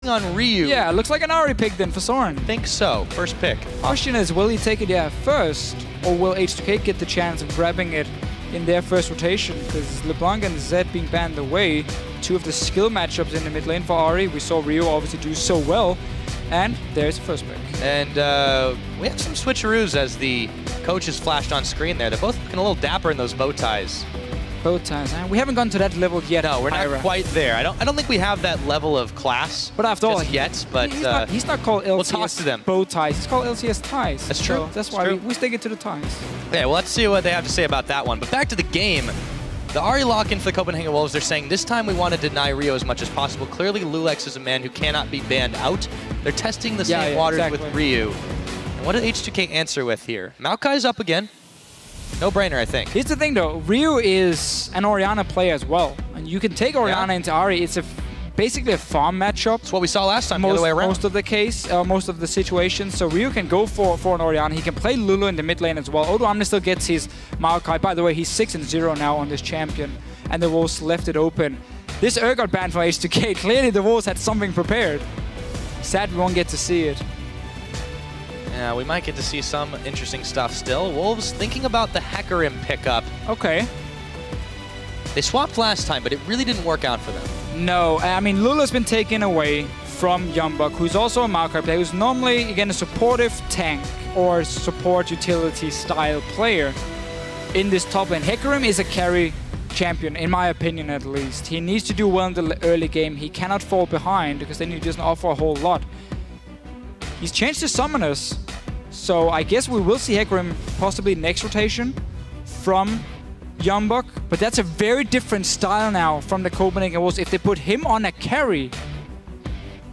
on Ryu. Yeah, looks like an Ahri pick then for Soren. I think so. First pick. Question is, will he take it first, or will H2K get the chance of grabbing it in their first rotation? Because LeBlanc and Zed being banned away, two of the skill matchups in the mid lane for Ahri. We saw Ryu obviously do so well, and there's the first pick. And we have some switcheroos as the coaches flashed on screen there. They're both looking a little dapper in those bow ties. Bow ties, huh? We haven't gotten to that level yet. No, we're not quite there. I don't think we have that level of class. But after all, yet. But he's not called LCS we'll talk to them. bow ties. He's called LCS ties. That's true. So that's why we stick it to the ties. Yeah, well, let's see what they have to say about that one. But back to the game. The Ahri lock-in for the Copenhagen Wolves, they're saying this time we want to deny Rio as much as possible. Clearly, Lulex is a man who cannot be banned out. They're testing the same waters with Ryu. And what did H2K answer with here? Maokai's up again. No-brainer, I think. Here's the thing, though. Ryu is an Orianna player as well. And you can take Orianna into Ahri. It's basically a farm matchup. That's what we saw last time, the other way around. Most of the case, most of the situations. So Ryu can go for an Orianna. He can play Lulu in the mid lane as well. Odoamne still gets his Maokai. By the way, he's 6-0 now on this champion. And the Wolves left it open. This Urgot ban for H2K. Clearly the Wolves had something prepared. Sad we won't get to see it. Yeah, we might get to see some interesting stuff still. Wolves thinking about the Hecarim pickup. Okay. They swapped last time, but it really didn't work out for them. No, I mean, Lulu's been taken away from Youngbuk, who's also a Maokai player, who's normally, again, a supportive tank or support utility style player in this top lane. Hecarim is a carry champion, in my opinion at least. He needs to do well in the early game. He cannot fall behind because then he doesn't offer a whole lot. He's changed his summoners, so I guess we will see Hecarim possibly next rotation from Youngbuk, but that's a very different style now from the Copenhagen Wolves. If they put him on a carry,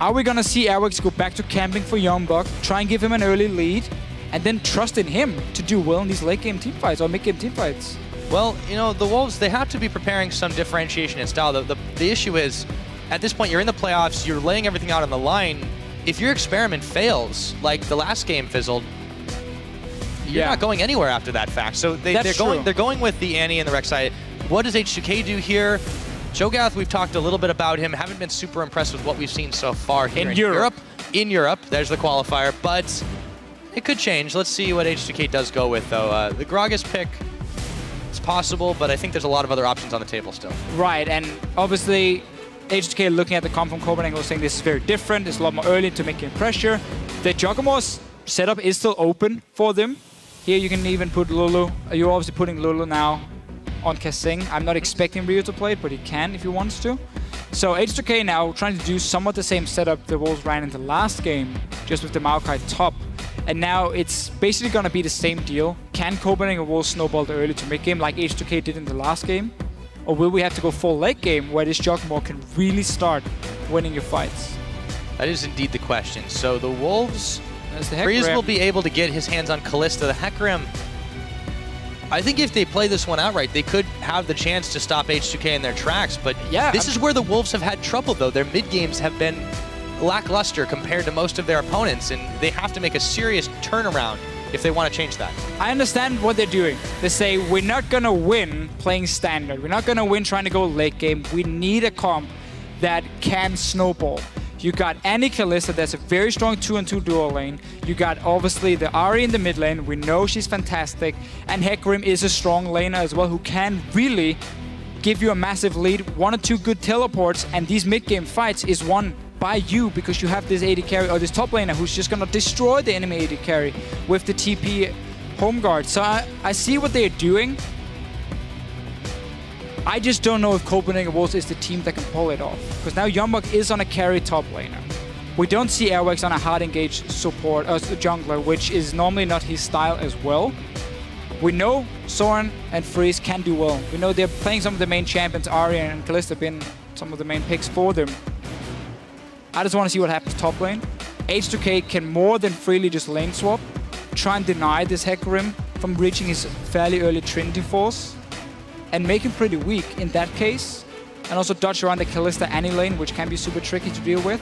are we gonna see Airwax go back to camping for Youngbuk, try and give him an early lead, and then trust in him to do well in these late game teamfights or mid game teamfights? Well, you know, the Wolves, they have to be preparing some differentiation in style. The issue is, at this point, you're in the playoffs, you're laying everything out on the line. If your experiment fails, like the last game fizzled, you're not going anywhere after that fact. So they're going with the Annie and the Rek'Sai. What does H2K do here? Cho'Gath, we've talked a little bit about him. Haven't been super impressed with what we've seen so far here in Europe. In Europe, there's the qualifier, but it could change. Let's see what H2K does go with, though. The Gragas pick, it's possible, but I think there's a lot of other options on the table still. Right, and obviously, H2K looking at the comp from Copenhagen was saying this is very different. It's a lot more early to make in pressure. The Joggermore's setup is still open for them. Here you can even put Lulu. You're obviously putting Lulu now on Kasing. I'm not expecting Ryu to play it, but he can if he wants to. So H2K now trying to do somewhat the same setup the Wolves ran in the last game, just with the Maokai top. And now it's basically going to be the same deal. Can Copenhagen Wolves snowball the early to mid game like H2K did in the last game? Or will we have to go full late game where this Joggermore can really start winning your fights? That is indeed the question. So the Wolves, Freeze will be able to get his hands on Kalista. The Hecarim, I think if they play this one outright, they could have the chance to stop H2K in their tracks. But this is where the Wolves have had trouble, though. Their mid games have been lackluster compared to most of their opponents, and they have to make a serious turnaround if they want to change that. I understand what they're doing. They say, we're not going to win playing standard. We're not going to win trying to go late game. We need a comp that can snowball. You got Annie Kalista, that's a very strong 2-on-2 duo lane. You got obviously the Ahri in the mid lane. We know she's fantastic. And Hecarim is a strong laner as well who can really give you a massive lead. 1 or 2 good teleports, and these mid game fights is won by you because you have this AD carry or this top laner who's just gonna destroy the enemy AD carry with the TP home guard. So I see what they're doing. I just don't know if Copenhagen Wolves is the team that can pull it off. Because now Youngbuk is on a carry top laner. We don't see Airwax on a hard engaged support jungler, which is normally not his style as well. We know Soren and Freeze can do well. We know they're playing some of the main champions. Arya and Kalista have been some of the main picks for them. I just want to see what happens top lane. H2K can more than freely just lane swap, try and deny this Hecarim from reaching his fairly early Trinity Force, and make him pretty weak in that case. And also dodge around the Kalista Annie lane, which can be super tricky to deal with.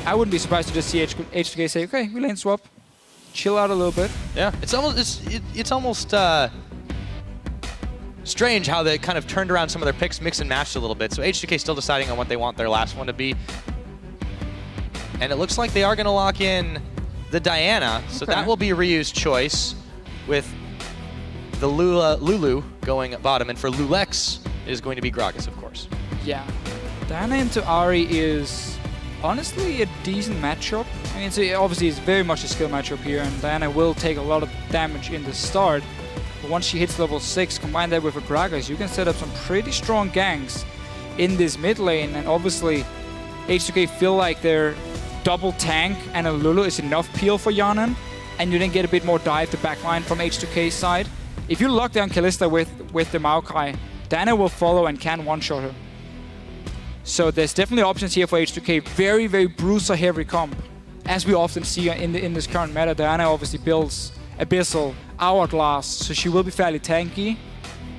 I wouldn't be surprised to just see H2K say, okay, we lane swap, chill out a little bit. Yeah, it's almost strange how they kind of turned around some of their picks, mix and matched a little bit. So H2K still deciding on what they want their last one to be. And it looks like they are going to lock in the Diana, so that will be Ryu's choice, with the Lulu going bottom, and for Lulex is going to be Gragas, of course. Yeah. Diana into Ahri is honestly a decent matchup. I mean, obviously it's very much a skill matchup here, and Diana will take a lot of damage in the start. But once she hits level 6, combine that with a Gragas, you can set up some pretty strong ganks in this mid lane, and obviously H2K feel like their double tank and a Lulu is enough peel for Yanan, and you then get a bit more dive to backline from H2K's side. If you lock down Kalista with the Maokai, Diana will follow and can one-shot her. So there's definitely options here for H2K. Very, very bruiser heavy comp, as we often see in this current meta. Diana obviously builds Abyssal, Hourglass, so she will be fairly tanky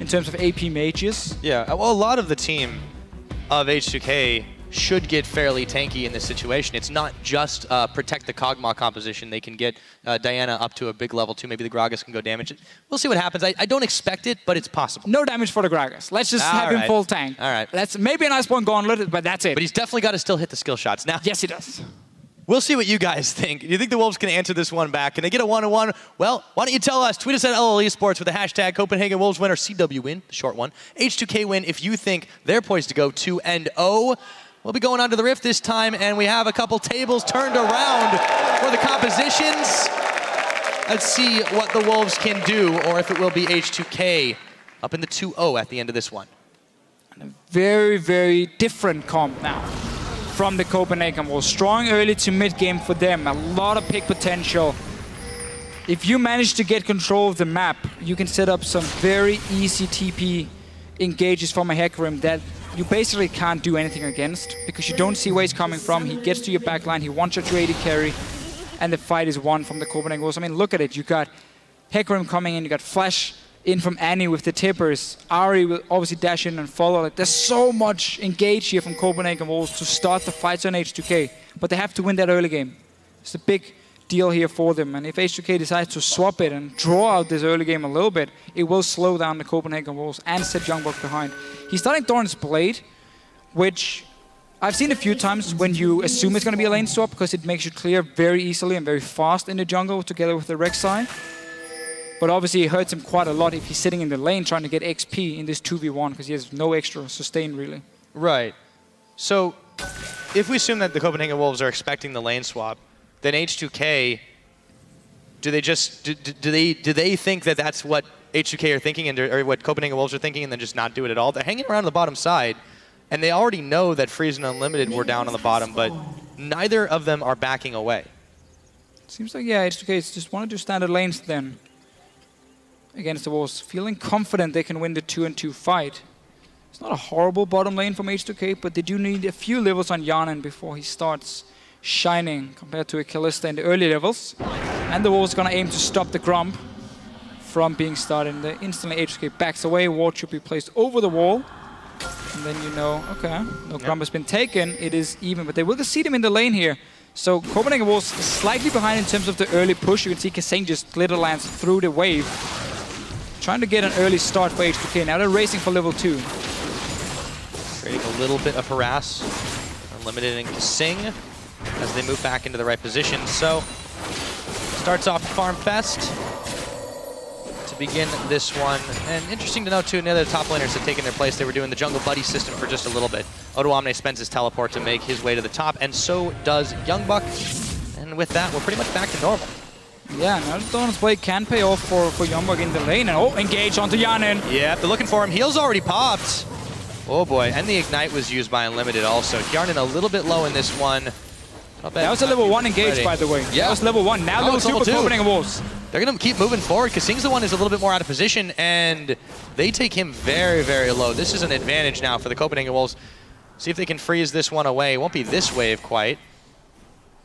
in terms of AP mages. Yeah, well, a lot of the team of H2K should get fairly tanky in this situation. It's not just protect the Kog'Maw composition. They can get Diana up to a big level too. Maybe the Gragas can go damage it. We'll see what happens. I don't expect it, but it's possible. No damage for the Gragas. Let's just have him full tank. All right. That's maybe an Iceborne Gauntlet, but that's it. But he's definitely got to still hit the skill shots. Now, yes, he does. We'll see what you guys think. Do you think the Wolves can answer this one back? Can they get a 1-1? Well, why don't you tell us? Tweet us at LL Esports with the hashtag Copenhagen Wolves win, or CW win, the short one. H2K win if you think they're poised to go 2-0. We'll be going on to the Rift this time, and we have a couple tables turned around for the compositions. Let's see what the Wolves can do, or if it will be H2K up in the 2-0 at the end of this one. And a very, very different comp now from the Copenhagen Wolves. Strong early to mid-game for them. A lot of pick potential. If you manage to get control of the map, you can set up some very easy TP engages from a Hecarim that you basically can't do anything against, because you don't see where he's coming from. He gets to your backline, he one-shot your AD carry, and the fight is won from the Copenhagen Wolves. I mean, look at it. You got Hecarim coming in, you got Flash in from Annie with the tippers. Ahri will obviously dash in and follow. Like, there's so much engage here from Copenhagen Wolves to start the fights on H2K, but they have to win that early game. It's a big deal here for them, and if H2K decides to swap it and draw out this early game a little bit, it will slow down the Copenhagen Wolves and set Youngbuck behind. He's starting Doran's Blade, which I've seen a few times when you assume it's going to be a lane swap, because it makes you clear very easily and very fast in the jungle together with the Rek'Sai. But obviously it hurts him quite a lot if he's sitting in the lane trying to get XP in this 2v1, because he has no extra sustain really. Right. So if we assume that the Copenhagen Wolves are expecting the lane swap, then H2K, do they think that that's what H2K are thinking, and or what Copenhagen Wolves are thinking, and then just not do it at all? They're hanging around the bottom side, and they already know that Freeze and Unlimited were down on the bottom, but neither of them are backing away. Seems like, yeah, H2K just want to do standard lanes then against the Wolves, feeling confident they can win the 2-2 fight. It's not a horrible bottom lane from H2K, but they do need a few levels on Yanan before he starts shining compared to a Kalista in the early levels. And the Wolves gonna aim to stop the Grump from being started. And instantly H2K backs away, ward should be placed over the wall. And then you know, okay, no Grump has been taken, it is even, but they will see them in the lane here. So Copenhagen Wolves slightly behind in terms of the early push. You can see Kassane just glitter lands through the wave, trying to get an early start for H2K. Now they're racing for level 2. Creating a little bit of harass. Unlimited and Kassane as they move back into the right position. So, starts off Farm Fest to begin this one. And interesting to note too, none of the top laners have taken their place. They were doing the jungle buddy system for just a little bit. Odoamne spends his teleport to make his way to the top, and so does Youngbuck. And with that, we're pretty much back to normal. Yeah, now Doran's Blade can pay off for Youngbuck in the lane. And oh, engage onto Yanan. Yeah, they're looking for him. Heal's already popped. Oh boy, and the Ignite was used by Unlimited also. Hjarnan a little bit low in this one. That was a level 1 engage, by the way. Yeah. That was level 1. Now level 2 for Copenhagen Wolves. They're going to keep moving forward. Kassing's the one who's a little bit more out of position, and they take him very, very low. This is an advantage now for the Copenhagen Wolves. See if they can freeze this one away. It won't be this wave quite,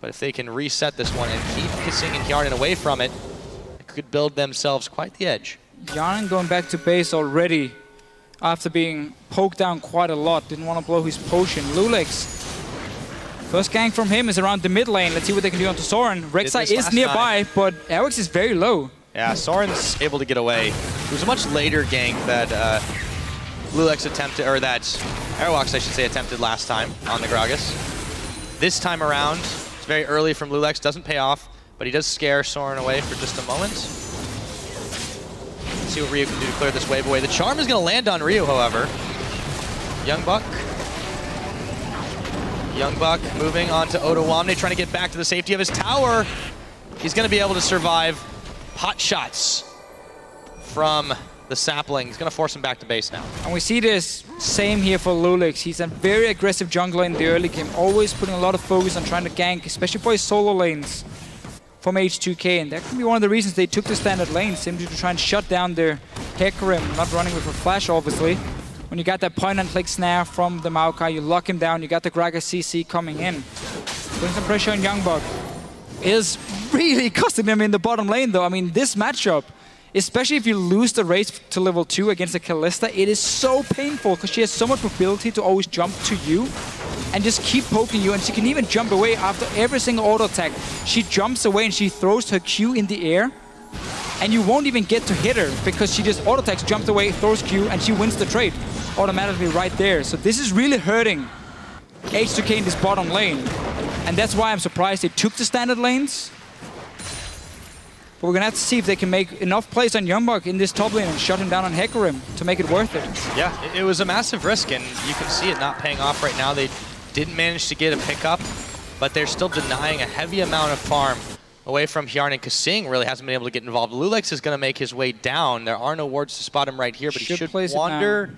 but if they can reset this one and keep Kassing and Hjarnan away from it, it could build themselves quite the edge. Hjarnan going back to base already after being poked down quite a lot. Didn't want to blow his potion. Lulex. First gank from him is around the mid lane. Let's see what they can do onto Soren. Rek'Sai is nearby, but Airwix is very low. Yeah, Soren's able to get away. It was a much later gank that Lulex attempted, or that Airwix, I should say, attempted last time on the Gragas. This time around, it's very early from Lulex, doesn't pay off, but he does scare Soren away for just a moment. Let's see what Ryu can do to clear this wave away. The charm is going to land on Ryu, however. Young Buck moving on to Ottawamne, trying to get back to the safety of his tower. He's going to be able to survive pot shots from the sapling. He's going to force him back to base now. And we see this same here for Lulex. He's a very aggressive jungler in the early game, always putting a lot of focus on trying to gank, especially for his solo lanes from H2K. And that can be one of the reasons they took the standard lane, simply to try and shut down their Hecarim, not running with a flash, obviously. When you got that point-and-click snare from the Maokai, you lock him down, you got the Gragas CC coming in. Putting some pressure on Youngbug. Is really costing them in the bottom lane, though. I mean, this matchup, especially if you lose the race to level 2 against a Kalista, it is so painful because she has so much mobility to always jump to you and just keep poking you, and she can even jump away after every single auto attack. She jumps away and she throws her Q in the air, and you won't even get to hit her because she just auto attacks, jumps away, throws Q, and she wins the trade automatically right there. So this is really hurting H2K in this bottom lane, and that's why I'm surprised they took the standard lanes. But we're going to have to see if they can make enough plays on Youngbug in this top lane and shut him down on Hecarim to make it worth it. Yeah, it was a massive risk, and you can see it not paying off right now. They didn't manage to get a pickup, but they're still denying a heavy amount of farm away from Hjarn, and Kasing really hasn't been able to get involved. Lulex is going to make his way down. There are no wards to spot him right here, but he should wander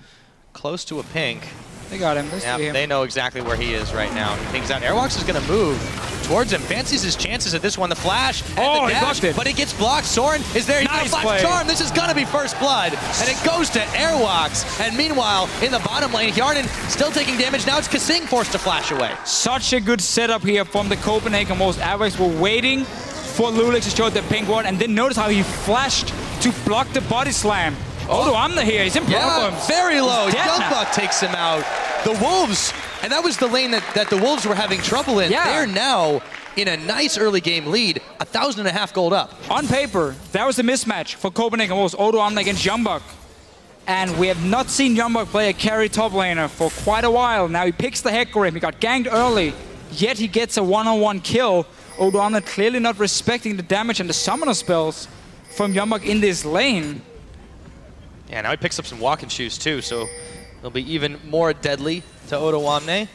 close to a pink. They got him. Yeah, they know exactly where he is right now. He thinks out. Airwalks is going to move towards him. Fancies his chances at this one. The flash and the dash, he blocked it. But it gets blocked. Soren is there. He's going to flash charm. This is going to be first blood. And it goes to Airwalks. And meanwhile, in the bottom lane, Hjarnan still taking damage. Now it's Kasing forced to flash away. Such a good setup here from the Copenhagen Wolves. Airwalks were waiting for Lulex to show the pink ward, and then notice how he flashed to block the body slam. Ottawamne here, he's in problems. Yeah, very low. Youngbug takes him out. The Wolves, and that was the lane that the Wolves were having trouble in. Yeah. They're now in a nice early game lead, 1,500 gold up. On paper, that was a mismatch for Copenhagen Wolves. Ottawamne against Youngbug. And we have not seen Youngbug play a carry top laner for quite a while. Now he picks the Hecarim. He got ganked early, yet he gets a one-on-one kill. Ottawamne clearly not respecting the damage and the summoner spells from Youngbug in this lane. Yeah, now he picks up some walking shoes too, so it'll be even more deadly to Ottawamne.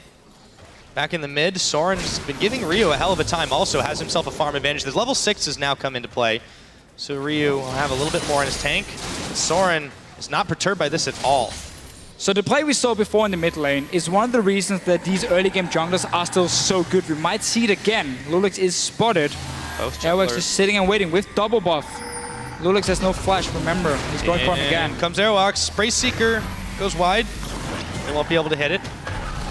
Back in the mid, Soren's been giving Ryu a hell of a time, also has himself a farm advantage. This level 6 has now come into play, so Ryu will have a little bit more in his tank. Soren is not perturbed by this at all. So the play we saw before in the mid lane is one of the reasons that these early game junglers are still so good. We might see it again. Lulex is spotted. Airwalks is sitting and waiting with double buff. Lulex has no flash, remember. He's going for him again. Comes Airwalks. Spray Seeker goes wide. They won't be able to hit it.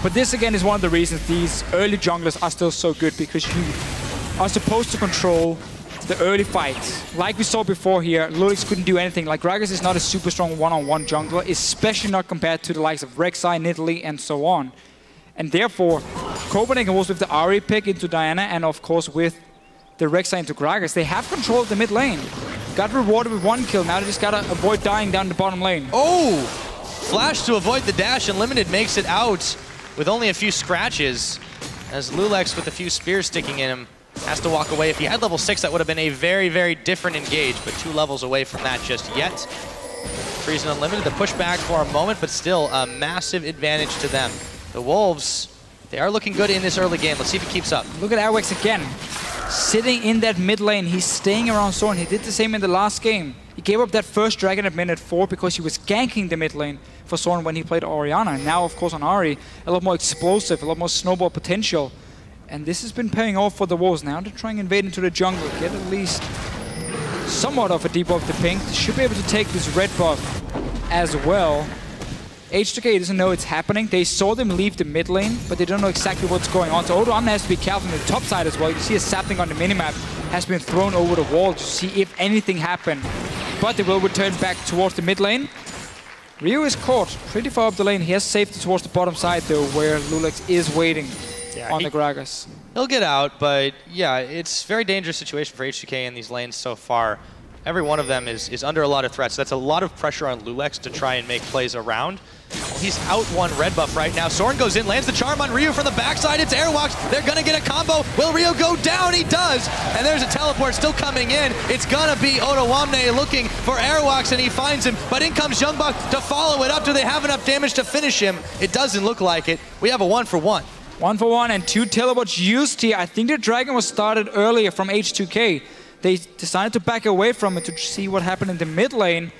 But this again is one of the reasons these early junglers are still so good, because you are supposed to control the early fights. Like we saw before here, Lulex couldn't do anything. Like, Gragas is not a super strong one-on-one jungler, especially not compared to the likes of Rek'Sai, Nidalee, and so on. And therefore, Copenhagen was with the Ahri pick into Diana, and of course with the Rek'Sai into Gragas. They have control of the mid lane. Got rewarded with 1 kill, now they just gotta avoid dying down the bottom lane. Oh! Flash to avoid the dash, and Limited makes it out with only a few scratches, as Lulex with a few spears sticking in him has to walk away. If he had level 6, that would have been a very, very different engage, but 2 levels away from that just yet. Freezing Unlimited, the pushback for a moment, but still a massive advantage to them. The Wolves, they are looking good in this early game. Let's see if he keeps up. Look at Airwalks again. Sitting in that mid lane, he's staying around Soren. He did the same in the last game. He gave up that first dragon at minute 4 because he was ganking the mid lane for Soren when he played Orianna. Now, of course, on Ahri, a lot more explosive, a lot more snowball potential. And this has been paying off for the Wolves. Now to try and invade into the jungle, get at least somewhat of a debuff to pink. They should be able to take this red buff as well. H2K doesn't know it's happening. They saw them leave the mid lane, but they don't know exactly what's going on. So Ottawamne has to be careful on the top side as well. You see a sapling on the minimap has been thrown over the wall to see if anything happened. But they will return back towards the mid lane. Ryu is caught pretty far up the lane. He has safety towards the bottom side though, where Lulex is waiting on the Gragas. He'll get out, but yeah, it's a very dangerous situation for H2K in these lanes so far. Every one of them is under a lot of threats. That's a lot of pressure on Lulex to try and make plays around. He's out one red buff right now. Soren goes in, lands the charm on Ryu from the backside. It's Airwalks. They're going to get a combo. Will Ryu go down? He does. And there's a teleport still coming in. It's going to be Otawamne looking for Airwalks, and he finds him. But in comes Youngbuck to follow it up. Do they have enough damage to finish him? It doesn't look like it. We have a 1-for-1. 1-for-1 and 2 teleports used here. I think the Dragon was started earlier from H2K. They decided to back away from it to see what happened in the mid lane.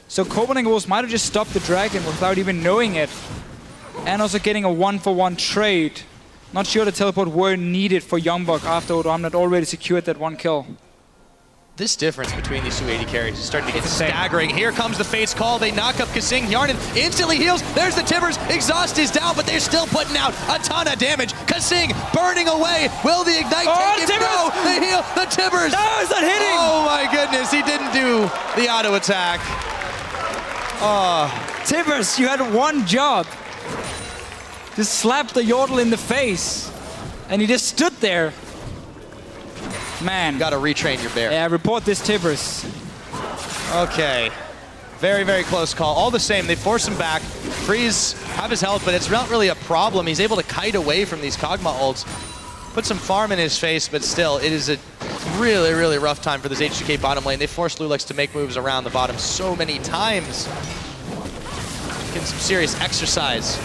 So Copenhagen Wolves might have just stopped the Dragon without even knowing it. And also getting a 1-for-1 trade. Not sure the teleport were needed for Youngbuck after Otawamne had already secured that 1 kill. This difference between these two AD carries is starting to get staggering. Here comes the Fate's Call. They knock up Kasing. Hjarnan instantly heals. There's the Tibbers. Exhaust is down, but they're still putting out a ton of damage. Kasing burning away. Will the Ignite take him? No, they heal the Tibbers. No, is that hitting? Oh my goodness, he didn't do the auto attack. Oh. Tibbers, you had one job. Just slapped the Yordle in the face. And he just stood there. Man. Got to retrain your bear. Yeah, report this Tibbers. Okay. Very, very close call. All the same, they force him back. Freeze have his health, but it's not really a problem. He's able to kite away from these Kog'Maw ults. Put some farm in his face, but still, it is a really, really rough time for this H2K bottom lane. They forced Lulex to make moves around the bottom so many times. Getting some serious exercise.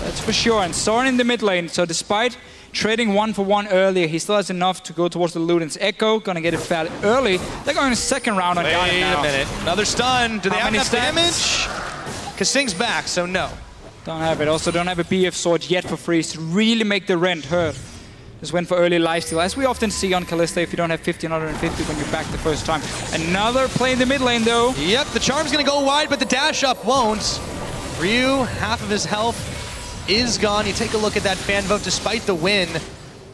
That's for sure. And Soren in the mid lane, so despite trading 1-for-1 earlier, he still has enough to go towards the Luden's Echo. Gonna get it fairly early. They're going to second round on Garnet now. Wait a minute. Another stun. Do they have enough damage? Kasing's back, so no. Don't have it. Also don't have a BF sword yet for Freeze to really make the rent hurt. Just went for early lifesteal, as we often see on Kalista if you don't have 1550 when you're back the first time. Another play in the mid lane though. Yep, the charm's gonna go wide, but the dash up won't. Ryu, half of his health is gone. You take a look at that fan vote. Despite the win,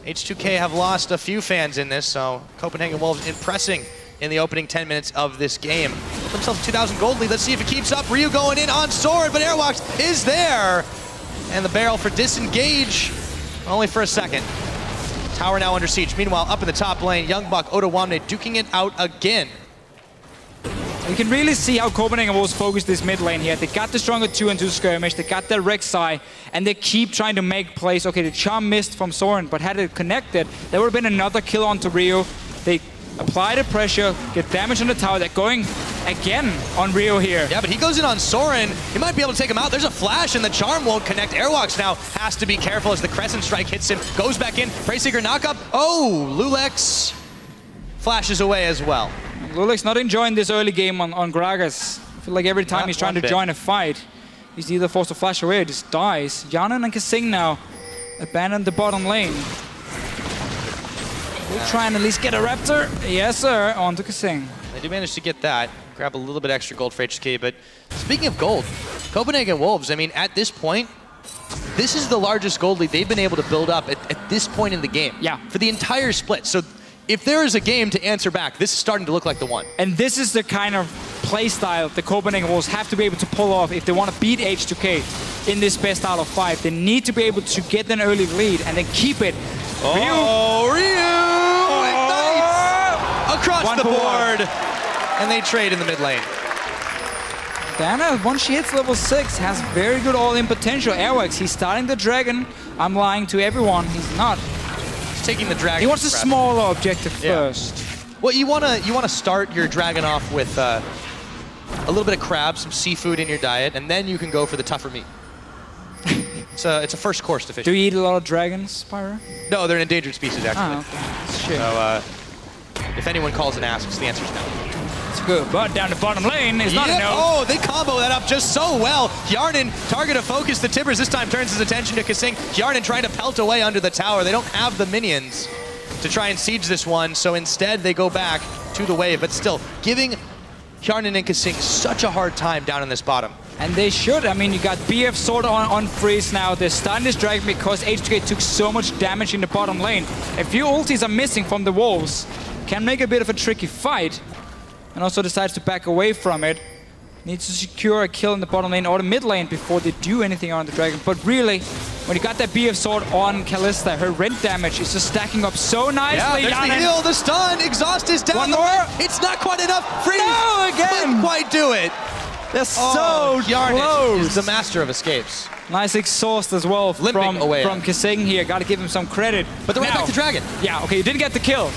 H2K have lost a few fans in this, so Copenhagen Wolves impressing in the opening 10 minutes of this game. Put themselves 2,000 gold lead. Let's see if it keeps up. Ryu going in on Soren, but Airwalks is there. And the barrel for disengage, only for a second. Tower now under siege. Meanwhile, up in the top lane, Youngbuck, Otawamne duking it out again. You can really see how Copenhagen Wolves focus this mid lane here. They got the stronger 2-on-2 skirmish, they got their Rek'Sai, and they keep trying to make plays. Okay, the charm missed from Soren, but had it connected, there would have been another kill onto Ryu. They apply the pressure, get damage on the tower. They're going again on Ryu here. Yeah, but he goes in on Soren. He might be able to take him out. There's a flash, and the charm won't connect. Airwalks now has to be careful as the Crescent Strike hits him. Goes back in. Preyseeker knock up. Oh, Lulex flashes away as well. Lulex not enjoying this early game on Gragas. I feel like every time he's trying to join a fight, he's either forced to flash away or just dies. Hjarnan and Kasing now abandon the bottom lane. We'll try and at least get a Raptor. Yes, sir. On to Kasing. They do manage to get that. Grab a little bit extra gold for HK, but speaking of gold, Copenhagen Wolves, I mean, at this point, this is the largest gold lead they've been able to build up at this point in the game. Yeah. For the entire split. So if there is a game to answer back, this is starting to look like the one. And this is the kind of play style the Copenhagen Wolves have to be able to pull off if they want to beat H2K in this best out of 5. They need to be able to get an early lead and then keep it. Oh, Ryu! Ignites across the board. And they trade in the mid lane. Diana, once she hits level 6, has very good all-in potential. Airwax, he's starting the Dragon. I'm lying to everyone, he's not. He's taking the Dragon. He wants a smaller objective first. Well, you wanna start your Dragon off with a little bit of crab, some seafood in your diet, and then you can go for the tougher meat. It's a first course to fish. Do you eat a lot of dragons, Pyro? No, they're an endangered species, actually. Oh, okay. Shit. So, if anyone calls and asks, the answer is no. It's good, but down the bottom lane is not a no. Oh, they combo that up just so well. Hjarnan, target of focus. The Tibbers this time turns his attention to Kasing. Hjarnan trying to pelt away under the tower. They don't have the minions to try and siege this one, so instead they go back to the wave, but still giving Hjarnan and Kasing such a hard time down in this bottom. And they should. I mean, you got BF Sword on Freeze now. They're starting this Dragon because H2K took so much damage in the bottom lane. A few ultis are missing from the Wolves. Can make a bit of a tricky fight. And also decides to back away from it. Needs to secure a kill in the bottom lane or the mid lane before they do anything on the Dragon. But really, when you got that BF Sword on Kalista, her rent damage is just stacking up so nicely. Yeah, there's the heal, the stun, exhaust is down. One more. It's not quite enough. Freeze no, again. couldn't quite do it. They're so close. Is the master of escapes. Nice exhaust as well from Kasing here. Got to give him some credit. But they're right back to Dragon. Yeah, okay, you didn't get the kill.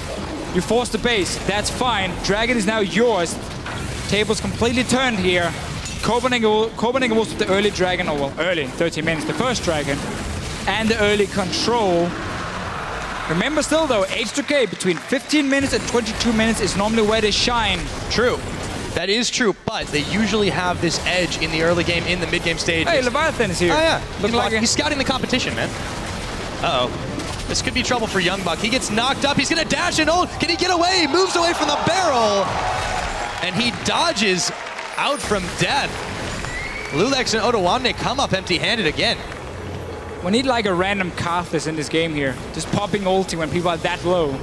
You forced the base. That's fine. Dragon is now yours. Table's completely turned here. Copenhagen was with the early Dragon, or well, early, 13 minutes, the first Dragon, and the early control. Remember still though, H2K between 15 minutes and 22 minutes is normally where they shine. True. That is true, but they usually have this edge in the early game, in the mid-game stage. Hey, Leviathan is here. Oh yeah, he's scouting the competition, man. Uh-oh. This could be trouble for Youngbuck. He gets knocked up, he's gonna dash and ult. Can he get away? He moves away from the barrel. And he dodges out from death. Lulex and Odoamne come up empty-handed again. We need like a random Karthus in this game here. Just popping ulti when people are that low.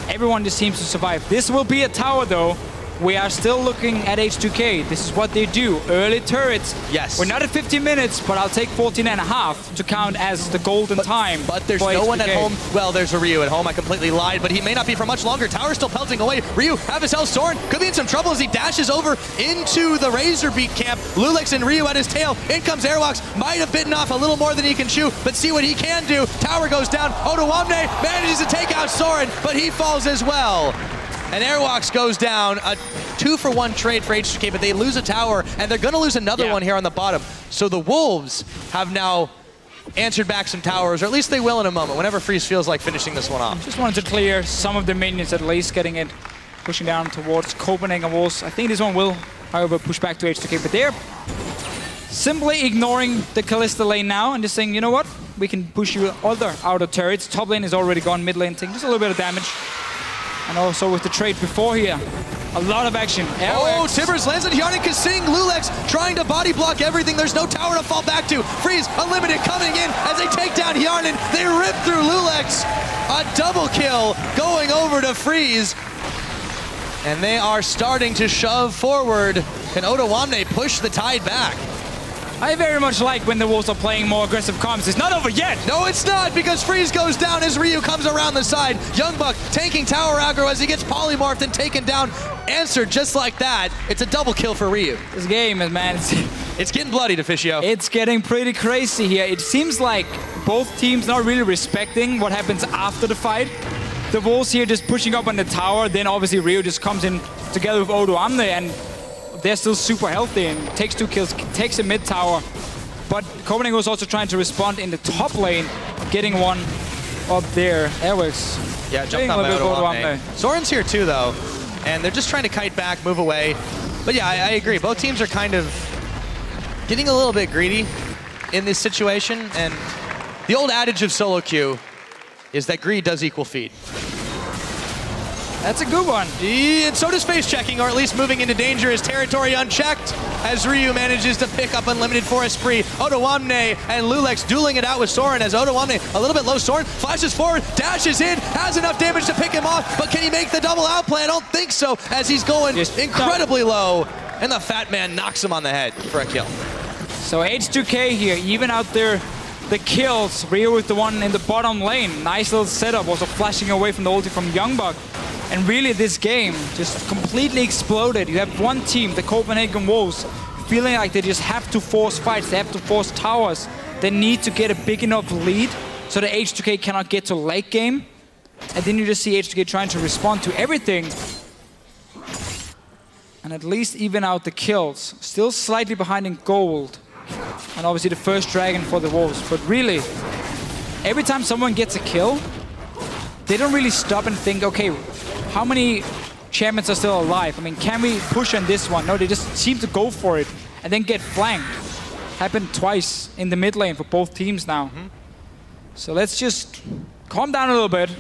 Everyone just seems to survive. This will be a tower though. We are still looking at H2K. This is what they do. Early turrets. Yes. We're not at 50 minutes, but I'll take 14.5 to count as the golden time. But there's no one at home. Well, there's a Ryu at home. I completely lied, but he may not be for much longer. Tower's still pelting away. Ryu, have his health. Soren could be in some trouble as he dashes over into the Razorbeak camp. Lulex and Ryu at his tail. In comes Airwalks. Might have bitten off a little more than he can chew, but see what he can do. Tower goes down. Odoamne manages to take out Soren, but he falls as well. And Airwalks goes down. A 2-for-1 trade for H2K, but they lose a tower, and they're going to lose another one here on the bottom. So the Wolves have now answered back some towers, or at least they will in a moment, whenever Fiss feels like finishing this one off. Just wanted to clear some of the minions at least, getting it, pushing down towards Copenhagen Wolves. I think this one will, however, push back to H2K, but they're simply ignoring the Kalista lane now and just saying, you know what, we can push you other outer turrets. Top lane is already gone, mid lane taking just a little bit of damage. And also with the trade before here, a lot of action. Oh, Tibbers lands on Hjarnan Kasing. Lulex trying to body block everything. There's no tower to fall back to. Freeze, Unlimited coming in as they take down Hjarnan. They rip through Lulex. A double kill going over to Freeze. And they are starting to shove forward. Can Odoamne push the tide back? I very much like when the Wolves are playing more aggressive comms. It's not over yet. No, it's not, because Freeze goes down as Ryu comes around the side. Youngbuck taking tower aggro as he gets polymorphed and taken down. Answered just like that. It's a double kill for Ryu. This game is, man, it's getting bloody, Deficio. It's getting pretty crazy here. It seems like both teams not really respecting what happens after the fight. The Wolves here just pushing up on the tower. Then obviously Ryu just comes in together with Odoamne, and they're still super healthy and takes 2 kills, takes a mid tower. But Copenhagen was also trying to respond in the top lane, getting one up there. Airworks. Yeah, jumping on by Odoamne. Soren's here too, though, and they're just trying to kite back, move away. But yeah, I agree. Both teams are kind of getting a little bit greedy in this situation, and the old adage of solo queue is that greed does equal feed. That's a good one. And so does face checking, or at least moving into dangerous territory unchecked, as Ryu manages to pick up Unlimited for Esprit. Odoamne and Lulex dueling it out with Soren, as Odoamne a little bit low. Soren flashes forward, dashes in, has enough damage to pick him off, but can he make the double out play? I don't think so, as he's going incredibly low, and the fat man knocks him on the head for a kill. So H2K here, even out there the kills. Ryu with the one in the bottom lane. Nice little setup, also flashing away from the ulti from Youngbuck. And really this game just completely exploded. You have one team, the Copenhagen Wolves, feeling like they just have to force fights, they have to force towers. They need to get a big enough lead so that H2K cannot get to late game. And then you just see H2K trying to respond to everything. And at least even out the kills. Still slightly behind in gold. And obviously the first dragon for the Wolves. But really, every time someone gets a kill, they don't really stop and think, okay, how many champions are still alive? I mean, can we push on this one? No, they just seem to go for it and then get flanked. Happened twice in the mid lane for both teams now. So let's just calm down a little bit.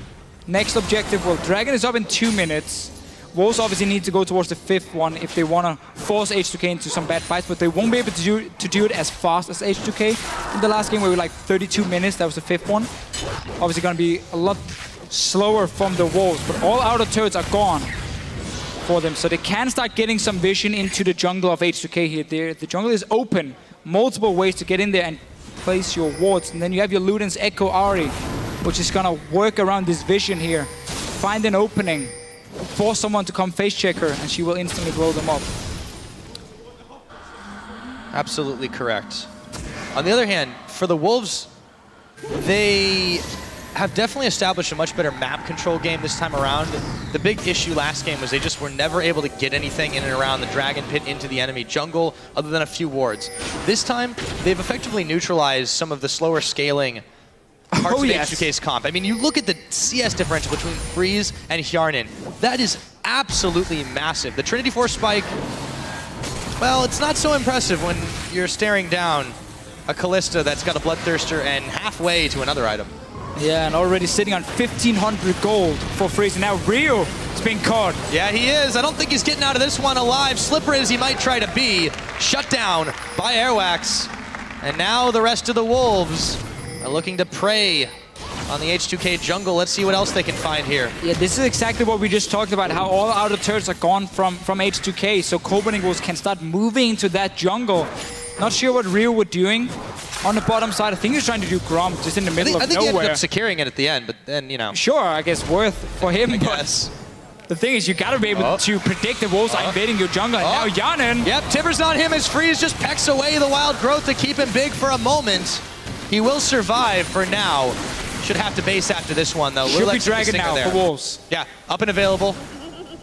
Next objective, well, Dragon is up in 2 minutes. Wolves obviously need to go towards the 5th one if they want to force H2K into some bad fights, but they won't be able to do it as fast as H2K. In the last game, we were like 32 minutes, that was the 5th one. Obviously going to be a lot slower from the Wolves, but all outer turrets are gone for them, so they can start getting some vision into the jungle of H2K here. The jungle is open, multiple ways to get in there and place your wards, and then you have your Luden's Echo Ahri, which is gonna work around this vision here, find an opening, force someone to come face check her, and she will instantly blow them up. Absolutely correct. On the other hand, for the Wolves, they have definitely established a much better map control game this time around. The big issue last game was they just were never able to get anything in and around the Dragon Pit into the enemy jungle other than a few wards. This time, they've effectively neutralized some of the slower scaling parts of H2K's comp. I mean, you look at the CS differential between Freeze and Hjarnan. That is absolutely massive. The Trinity Force spike, well, it's not so impressive when you're staring down a Kalista that's got a Bloodthirster and halfway to another item. Yeah, and already sitting on 1,500 gold for Freeze. And now Rio is being caught. Yeah, he is. I don't think he's getting out of this one alive. Slippery as he might try to be, shut down by Airwax. And now the rest of the Wolves are looking to prey on the H2K jungle. Let's see what else they can find here. Yeah, this is exactly what we just talked about, how all outer turrets are gone from H2K, so Copenhagen can start moving into that jungle. Not sure what Rio were doing on the bottom side. I think he was trying to do Grom just in the middle of nowhere. I think he ended up securing it at the end, but then, you know. Sure, I guess worth for him. I guess. The thing is, you gotta be able to predict the Wolves are invading your jungle. And now Hjarnan. Yep, Tibbers on him as Freeze just pecks away the wild growth to keep him big for a moment. He will survive for now. Should have to base after this one, though. Should be Dragon now for Wolves. Yeah, up and available.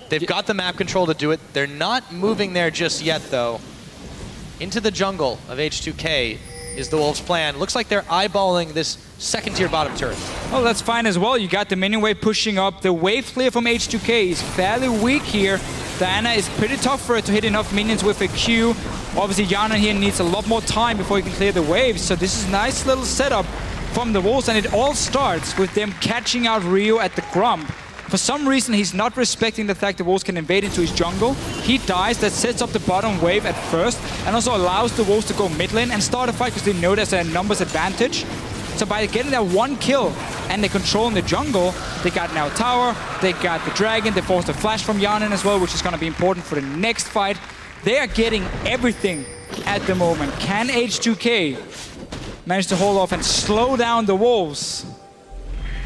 They've got the map control to do it. They're not moving there just yet, though. Into the jungle of H2K is the Wolves' plan. Looks like they're eyeballing this second-tier bottom turret. Well, that's fine as well. You got the minion wave pushing up. The wave clear from H2K is fairly weak here. Diana is pretty tough for it to hit enough minions with a Q. Obviously, Hjarnan here needs a lot more time before he can clear the waves. So this is a nice little setup from the Wolves, and it all starts with them catching out Rio at the Grump. For some reason, he's not respecting the fact the Wolves can invade into his jungle. He dies, that sets up the bottom wave at first, and also allows the Wolves to go mid lane and start a fight because they know there's a numbers advantage. So by getting that one kill and they controlling the jungle, they got now tower, they got the dragon, they forced a flash from Hjarnan as well, which is going to be important for the next fight. They are getting everything at the moment. Can H2K manage to hold off and slow down the Wolves?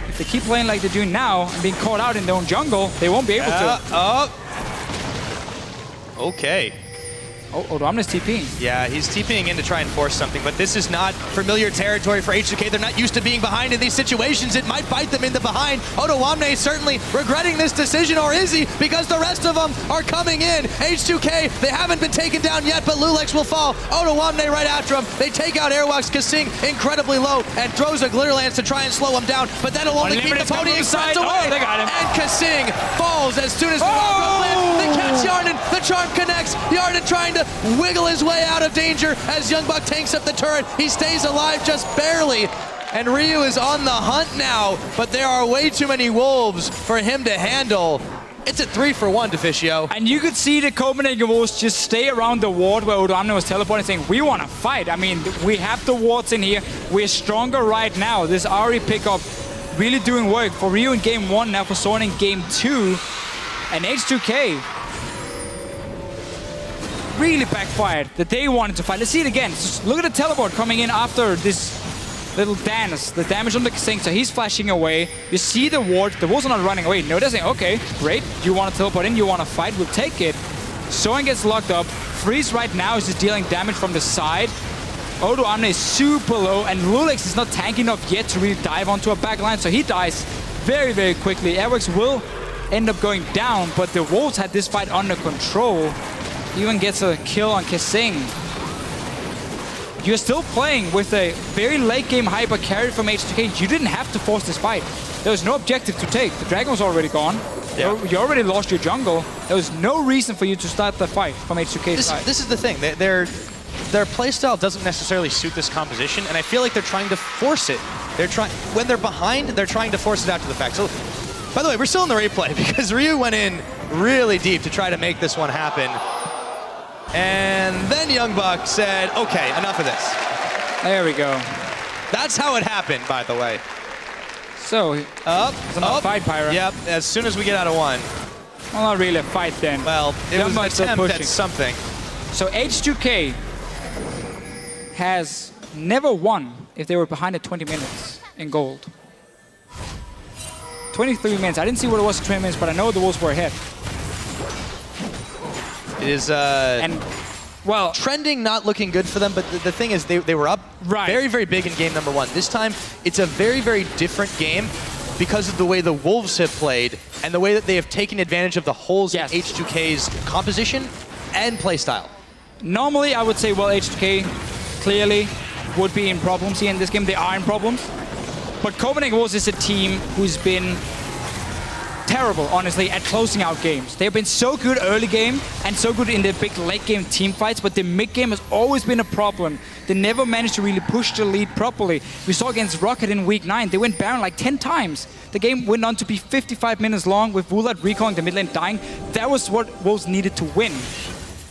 If they keep playing like they're doing now and being caught out in their own jungle, they won't be able to. Okay. Oh, Domna's TPing. Yeah, he's TPing in to try and force something, but this is not familiar territory for H2K. They're not used to being behind in these situations. It might bite them in the behind. Odoamne certainly regretting this decision, or is he? Because the rest of them are coming in. H2K, they haven't been taken down yet, but Lulex will fall. Odoamne right after him. They take out Airwax, Kasing incredibly low, and throws a Glitter Lance to try and slow him down, but that'll only keep the pony side away. Oh, they got him. And Kasing falls as soon as the Wild lands. They catch Hjarnan. The charm connects. Hjarnan trying to wiggle his way out of danger as Youngbuck tanks up the turret. He stays alive just barely. And Ryu is on the hunt now, but there are way too many Wolves for him to handle. It's a 3-for-1, Deficio. And you could see the Copenhagen Wolves just stay around the ward where Odoamne was teleporting, saying, we want to fight. I mean, we have the wards in here. We're stronger right now. This Ahri pickup really doing work for Ryu in game 1, now for Soren in game 2. And H2K really backfired that they wanted to fight. Let's see it again. Just look at the teleport coming in after this little dance. The damage on the Kasing, so he's flashing away. You see the ward. The Wolves are not running away. No, they're saying, okay, great. You want to teleport in, you want to fight, we'll take it. Soren gets locked up. Freeze right now is just dealing damage from the side. Odoamne is super low, and Lulex is not tanky enough yet to really dive onto a backline, so he dies very, very quickly. Airwax will end up going down, but the Wolves had this fight under control. Even gets a kill on Kasing. You're still playing with a very late game hyper carry from H2K. You didn't have to force this fight. There was no objective to take. The dragon was already gone. Yeah. You already lost your jungle. There was no reason for you to start the fight from H2K's side. This is the thing. Their playstyle doesn't necessarily suit this composition, and I feel like they're trying to force it. When they're behind, they're trying to force it out to the fact. So, by the way, we're still in the replay because Ryu went in really deep to try to make this one happen. And then Youngbuck said, okay, enough of this. There we go. That's how it happened, by the way. So, up, fight, Pyra. Yep, as soon as we get out of one. Well, not really a fight then. Well, it was an attempt at something. So H2K has never won if they were behind at 20 minutes in gold. 23 minutes. I didn't see what it was in 20 minutes, but I know the Wolves were ahead. It is, and Well, trending not looking good for them, but the thing is they were up very, very big in game number 1. This time, it's a very, very different game because of the way the Wolves have played and the way that they have taken advantage of the holes in H2K's composition and playstyle. Normally, I would say, well, H2K clearly would be in problems here in this game. They are in problems. But Copenhagen Wolves is a team who's been terrible, honestly, at closing out games. They've been so good early game and so good in the big late game team fights, but the mid game has always been a problem. They never managed to really push the lead properly. We saw against Rocket in week 9, they went Baron like 10 times. The game went on to be 55 minutes long with Wulat recalling the mid lane dying. That was what Wolves needed to win.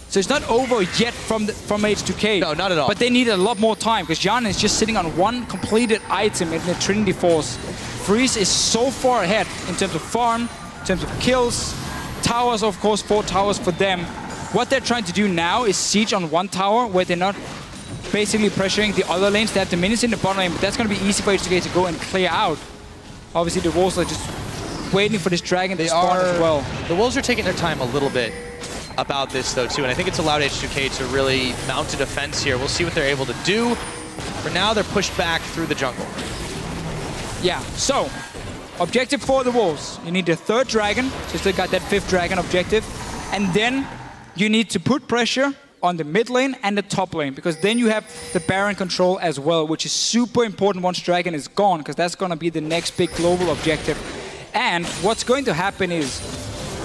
So it's not over yet from H2K. No, not at all. But they need a lot more time because Jan is just sitting on one completed item in the Trinity Force. Fiss is so far ahead in terms of farm, in terms of kills, towers, of course, 4 towers for them. What they're trying to do now is siege on one tower where they're not basically pressuring the other lanes. They have the minions in the bottom lane, but that's going to be easy for H2K to go and clear out. Obviously, the Wolves are just waiting for this dragon to spawn as well. The Wolves are taking their time a little bit about this, though, too, and I think it's allowed H2K to really mount a defense here. We'll see what they're able to do. For now, they're pushed back through the jungle. Yeah, so objective for the Wolves. You need the 3rd dragon, so you still got that 5th dragon objective. And then you need to put pressure on the mid lane and the top lane, because then you have the Baron control as well, which is super important once dragon is gone, because that's going to be the next big global objective. And what's going to happen is,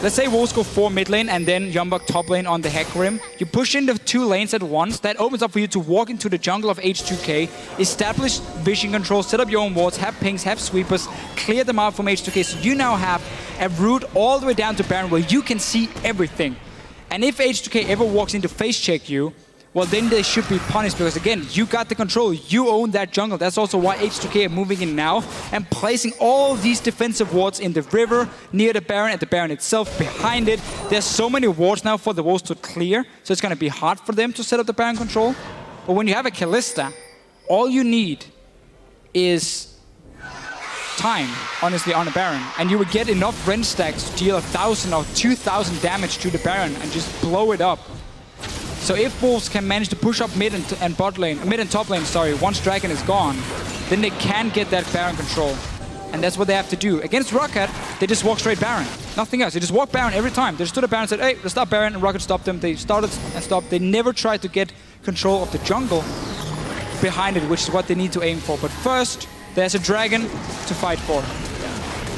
let's say Wolves go 4 mid lane and then Yombok top lane on the Heck Rim. You push in the 2 lanes at once. That opens up for you to walk into the jungle of H2K, establish vision control, set up your own wards, have pings, have sweepers, clear them out from H2K. So you now have a route all the way down to Baron where you can see everything. And if H2K ever walks in to face check you, well, then they should be punished because, again, you got the control. You own that jungle. That's also why H2K are moving in now and placing all these defensive wards in the river, near the Baron, and the Baron itself, behind it. There's so many wards now for the Wolves to clear, so it's going to be hard for them to set up the Baron control. But when you have a Kalista, all you need is time, honestly, on a Baron. And you would get enough Rend stacks to deal 1,000 or 2,000 damage to the Baron and just blow it up. So if Wolves can manage to push up mid and bot lane, mid and top lane, sorry, once Dragon is gone, then they can get that Baron control. And that's what they have to do. Against Rocket, they just walk straight Baron. Nothing else. They just walk Baron every time. They just stood at Baron and said, hey, let's stop Baron, and Rocket stopped them. They started and stopped. They never tried to get control of the jungle behind it, which is what they need to aim for. But first, there's a dragon to fight for.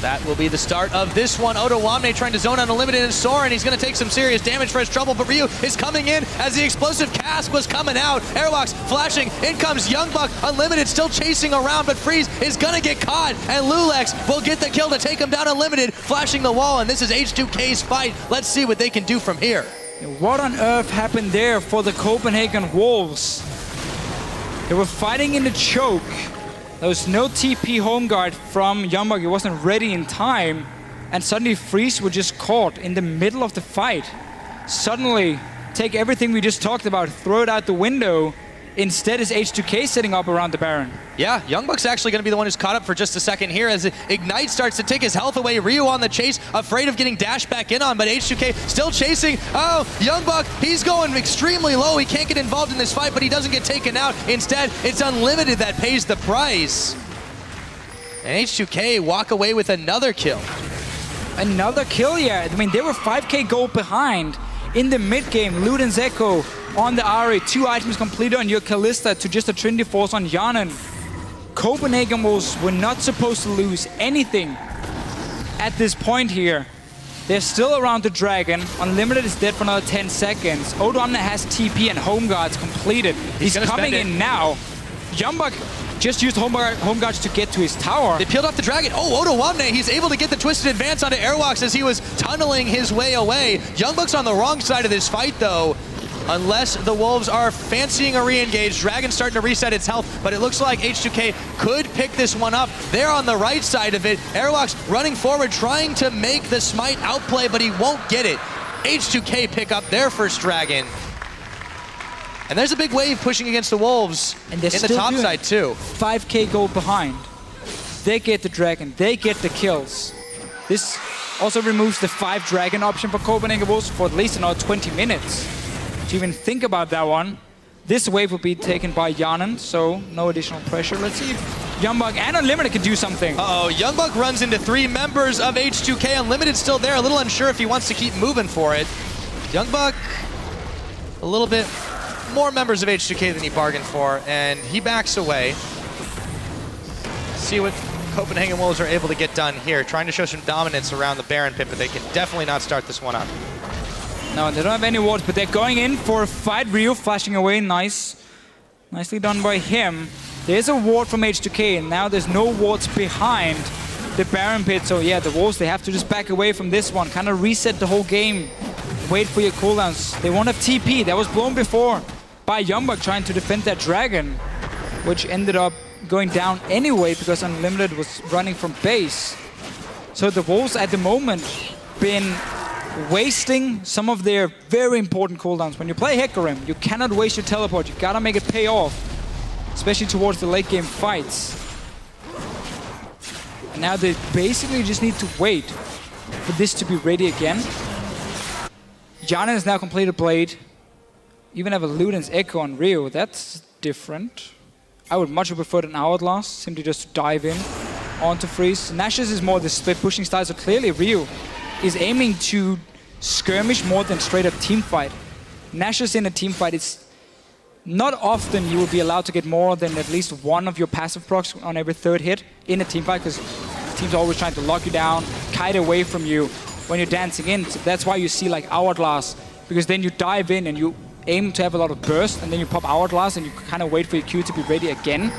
That will be the start of this one. Odoamne trying to zone on Unlimited and Soren. He's going to take some serious damage for his trouble, but Ryu is coming in as the explosive cask was coming out. Airwalks flashing. In comes Youngbuck. Unlimited still chasing around, but Freeze is going to get caught, and Lulex will get the kill to take him down. Unlimited flashing the wall, and this is H2K's fight. Let's see what they can do from here. What on earth happened there for the Copenhagen Wolves? They were fighting in the choke. There was no TP home guard from Youngbuck. He wasn't ready in time. And suddenly Freeze was just caught in the middle of the fight. Suddenly, take everything we just talked about, throw it out the window. Instead is H2K setting up around the Baron. Yeah, Youngbuck's actually going to be the one who's caught up for just a second here as Ignite starts to take his health away. Ryu on the chase, afraid of getting dashed back in on, but H2K still chasing. Oh, Youngbuck, he's going extremely low. He can't get involved in this fight, but he doesn't get taken out. Instead, it's Unlimited that pays the price. And H2K walk away with another kill. Another kill, yeah. I mean, they were 5k gold behind in the mid-game. Luden's Echo on the Ari, 2 items completed on your Kalista to just a Trinity Force on Yanen. Copenhagen Wolves were not supposed to lose anything at this point here. They're still around the dragon. Unlimited is dead for another 10 seconds. Odoamne has TP and home guards completed. He's coming in now. Youngbuck just used home guards to get to his tower. They peeled off the dragon. Oh, Odoamne, he's able to get the twisted advance onto Airwalks as he was tunneling his way away. Youngbuck's on the wrong side of this fight, though. Unless the Wolves are fancying a re-engage. Dragon's starting to reset its health, but it looks like H2K could pick this one up. They're on the right side of it. Airwalks running forward, trying to make the Smite outplay, but he won't get it. H2K pick up their first Dragon. And there's a big wave pushing against the Wolves in the top side, too. 5k gold behind. They get the Dragon. They get the kills. This also removes the 5 Dragon option for Copenhagen Wolves for at least another 20 minutes. to even think about that one. This wave will be taken by Yanen, so no additional pressure. Let's see if Youngbuck and Unlimited can do something. Uh-oh, Youngbuck runs into 3 members of H2K. Unlimited still there, a little unsure if he wants to keep moving for it. Youngbuck, a little bit more members of H2K than he bargained for, and he backs away. See what Copenhagen Wolves are able to get done here, trying to show some dominance around the Baron pit, but they can definitely not start this one up. No, they don't have any wards, but they're going in for a fight. Ryu flashing away, nice. Nicely done by him. There's a ward from H2K, and now there's no wards behind the Baron pit. So yeah, the Wolves, they have to just back away from this one, kind of reset the whole game. Wait for your cooldowns. They won't have TP. That was blown before by Youngbuck trying to defend that dragon, which ended up going down anyway because Unlimited was running from base. So the Wolves at the moment been wasting some of their very important cooldowns. When you play Hecarim, you cannot waste your teleport. You gotta make it pay off, especially towards the late game fights. And now they basically just need to wait for this to be ready again. Yanen has now completed Blade. Even have a Luden's Echo on Ryu. That's different. I would much prefer an Hourglass, simply just to dive in onto Freeze. Nash's is more the split pushing style, so clearly Ryu is aiming to skirmish more than straight up team fight. Nash's in a team fight, it's not often you will be allowed to get more than at least one of your passive procs on every 3rd hit in a team fight, because teams are always trying to lock you down, kite away from you when you're dancing in. So that's why you see like Hourglass, because then you dive in and you aim to have a lot of burst, and then you pop Hourglass and you kind of wait for your Q to be ready again.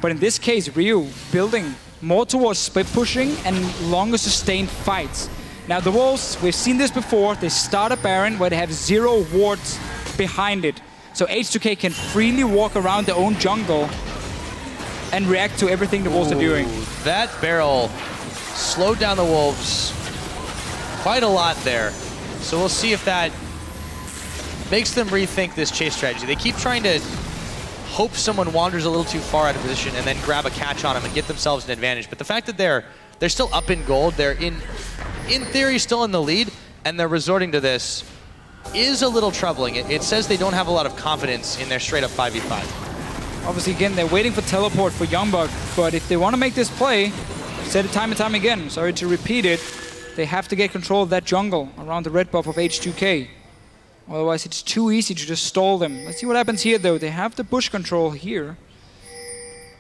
But in this case, Ryu building more towards split pushing and longer sustained fights. Now the Wolves, we've seen this before, they start a Baron where they have 0 wards behind it. So H2K can freely walk around their own jungle and react to everything the Wolves are doing. That barrel slowed down the Wolves quite a lot there. So we'll see if that makes them rethink this chase strategy. They keep trying to hope someone wanders a little too far out of position and then grab a catch on them and get themselves an advantage. But the fact that they're still up in gold, they're in theory still in the lead, and they're resorting to this is a little troubling. It says they don't have a lot of confidence in their straight up 5v5. Obviously, again, they're waiting for teleport for Youngbuck, but if they want to make this play, I've said it time and time again, sorry to repeat it, they have to get control of that jungle around the red buff of H2K. Otherwise, it's too easy to just stall them. Let's see what happens here, though. They have the bush control here.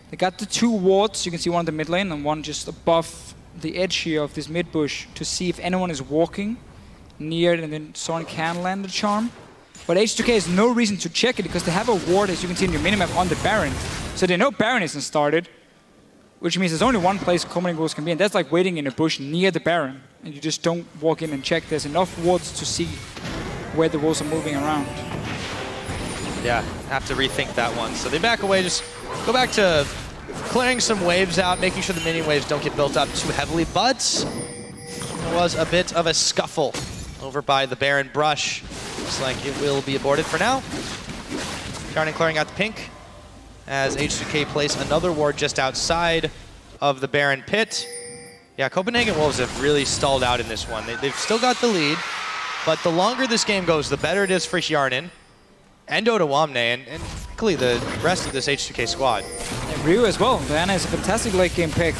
They got the 2 wards. You can see one in the mid lane and one just above the edge here of this mid bush to see if anyone is walking near it, and then Soren can land the charm. But H2K has no reason to check it because they have a ward, as you can see in your minimap, on the Baron. So they know Baron isn't started, which means there's only one place Copenhagen Wolves can be, and that's like waiting in a bush near the Baron. And you just don't walk in and check. There's enough wards to see where the Wolves are moving around. Yeah, have to rethink that one. So they back away, just go back to clearing some waves out, making sure the minion waves don't get built up too heavily. But there was a bit of a scuffle over by the Baron brush. Looks like it will be aborted for now. Garden clearing out the pink as H2K place another ward just outside of the Baron pit. Yeah, Copenhagen Wolves have really stalled out in this one. They've still got the lead, but the longer this game goes, the better it is for Hjarnan and Dodawamne and frankly the rest of this H2K squad. And Ryu as well. Diana is a fantastic late game pick.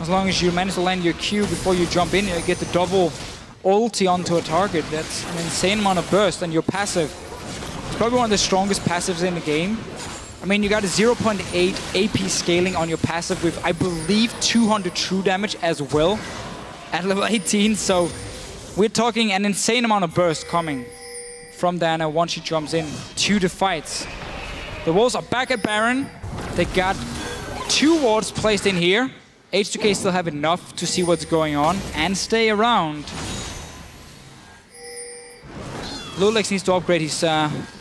As long as you manage to land your Q before you jump in, you get the double ulti onto a target. That's an insane amount of burst, and your passive. It's probably one of the strongest passives in the game. I mean, you got a 0.8 AP scaling on your passive with, I believe, 200 true damage as well at level 18. So we're talking an insane amount of burst coming from Diana once she jumps in to the fights. The Wolves are back at Baron. They got 2 wards placed in here. H2K still have enough to see what's going on and stay around. Lulix needs to upgrade his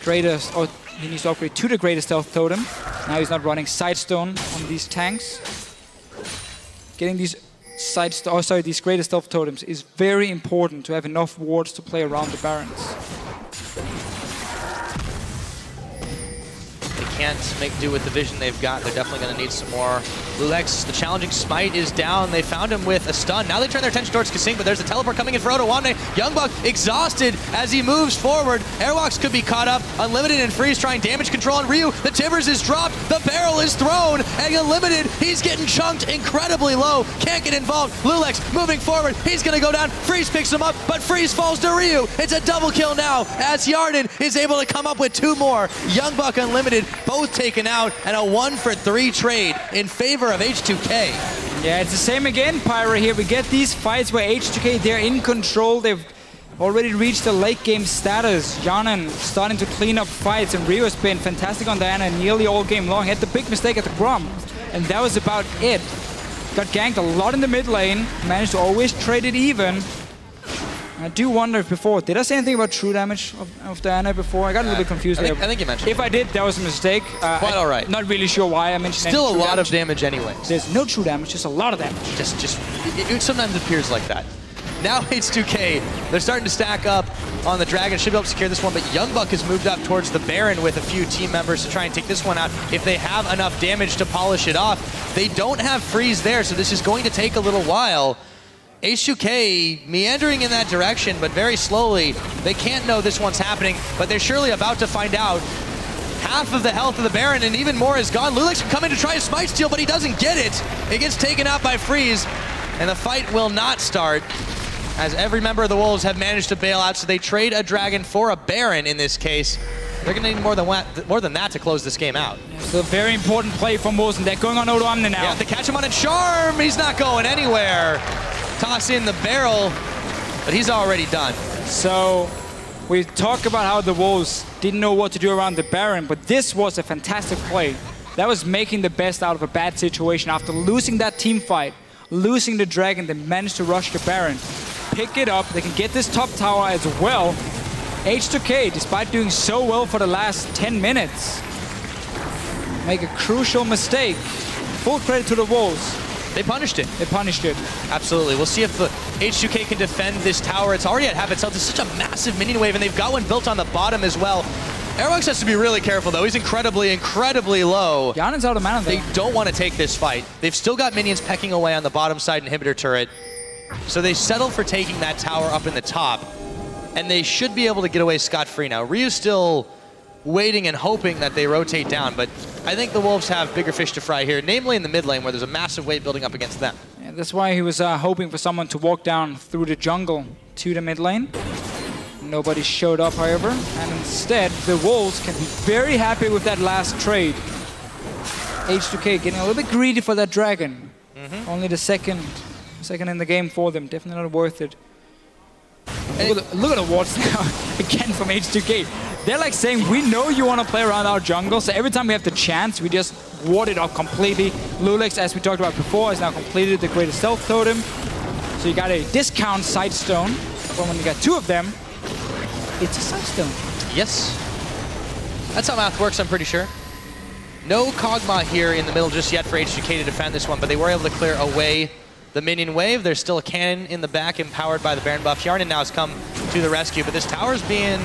greatest, or he needs to upgrade to the greatest stealth totem. Now he's not running Sidestone on these tanks. Getting these these greatest stealth totems is very important to have enough wards to play around the Barons. They can't make do with the vision they've got. They're definitely going to need some more Lulex, the challenging smite is down. They found him with a stun. Now they turn their attention towards Kasing, but there's a teleport coming in for Odoamne. Youngbuck exhausted as he moves forward. Airwalks could be caught up. Unlimited and Freeze trying damage control on Ryu. The Timbers is dropped. The barrel is thrown. And Unlimited, he's getting chunked incredibly low. Can't get involved. Lulex moving forward. He's going to go down. Freeze picks him up, but Freeze falls to Ryu. It's a double kill now as Yarden is able to come up with 2 more. Youngbuck, Unlimited, both taken out, and a 1-for-3 trade in favor of H2K. Yeah, it's the same again, Pyra here. We get these fights where H2K, they're in control. They've already reached the late game status. Yanan starting to clean up fights, and Ryu has been fantastic on Diana nearly all game long. Had the big mistake at the Grom, and that was about it. Got ganked a lot in the mid lane, managed to always trade it even. I do wonder if before, did I say anything about true damage of Diana before? I got a little bit confused there. I think you mentioned If I did, that was a mistake. Quite all right. Not really sure why I mentioned Still a lot of damage anyway. There's no true damage, just a lot of damage. It sometimes appears like that. Now H2K, they're starting to stack up on the Dragon. Should be able to secure this one, but Youngbuck has moved up towards the Baron with a few team members to try and take this one out. If they have enough damage to polish it off, they don't have Freeze there, so this is going to take a little while. H2K meandering in that direction, but very slowly. They can't know this one's happening, but they're surely about to find out. Half of the health of the Baron and even more is gone. Lulex can come in to try a smite steal, but he doesn't get it. It gets taken out by Freeze, and the fight will not start, as every member of the Wolves have managed to bail out, so they trade a Dragon for a Baron in this case. They're going to need more than that to close this game out. It's a very important play from Mortune. They're going on Odoamne now. Yeah, they catch him on a charm. He's not going anywhere. Toss in the barrel, but he's already done. So we talk about how the Wolves didn't know what to do around the Baron, but this was a fantastic play. That was making the best out of a bad situation. After losing that team fight, losing the Dragon, they managed to rush the Baron. Pick it up, they can get this top tower as well. H2K, despite doing so well for the last 10 minutes, make a crucial mistake. Full credit to the Wolves. They punished it. They punished it. Absolutely. We'll see if the H2K can defend this tower. It's already at half itself. It's such a massive minion wave, and they've got one built on the bottom as well. Airwalks has to be really careful, though. He's incredibly, incredibly low. Yanan's out of mana, though. They don't want to take this fight. They've still got minions pecking away on the bottom side inhibitor turret. So they settle for taking that tower up in the top, and they should be able to get away scot-free now. Ryu's still waiting and hoping that they rotate down, but I think the Wolves have bigger fish to fry here, namely in the mid lane where there's a massive wave building up against them. Yeah, that's why he was hoping for someone to walk down through the jungle to the mid lane. Nobody showed up, however, and instead the Wolves can be very happy with that last trade. H2K getting a little bit greedy for that Dragon. Only the second in the game for them, definitely not worth it. Look at the wards now, again from H2K. They're like saying, we know you want to play around our jungle, so every time we have the chance, we just ward it off completely. Lulex, as we talked about before, has now completed the greatest stealth totem. So you got a discount Sightstone, but when you got 2 of them, it's a Sightstone. Yes. That's how math works, I'm pretty sure. No Kog'Maw here in the middle just yet for H2K to defend this one, but they were able to clear away the minion wave. There's still a cannon in the back, empowered by the Baron buff. Yarden now has come to the rescue, but this tower's being